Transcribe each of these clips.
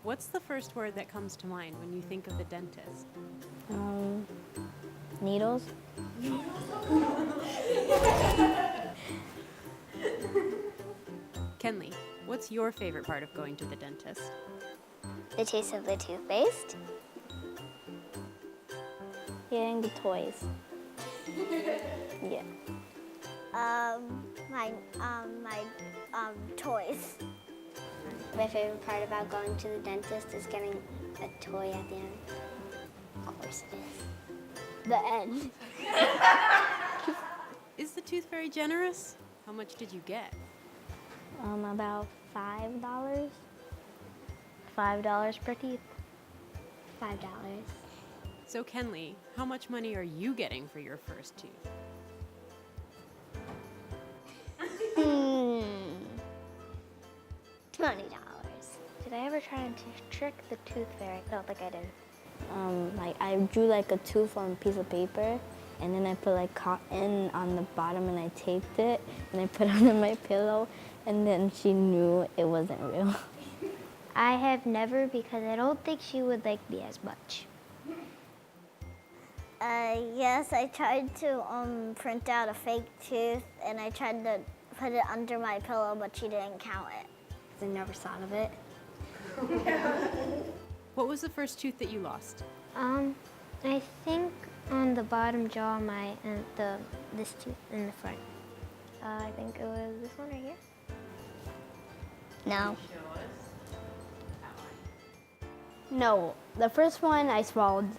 What's the first word that comes to mind when you think of the dentist? Needles. Kenley, what's your favorite part of going to the dentist? The taste of the toothpaste. Getting the toys. Yeah. My toys. My favorite part about going to the dentist is getting a toy at the end. Of course it is. The end. Is the tooth fairy generous? How much did you get? About $5. $5 per teeth. $5. So Kenley, how much money are you getting for your first tooth? $20. Did I ever try and trick the tooth fairy? I don't think I did. I drew like a tooth on a piece of paper, and then I put like cotton on the bottom, and I taped it, and I put it under my pillow, and then she knew it wasn't real. I have never, because I don't think she would like me as much. Yes, I tried to print out a fake tooth, and I tried to put it under my pillow, but she didn't count it. I never thought of it. What was the first tooth that you lost? I think on the bottom jaw, this tooth in the front. I think it was this one right here. No. No, the first one I swallowed.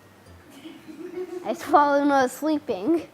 I swallowed when I was sleeping.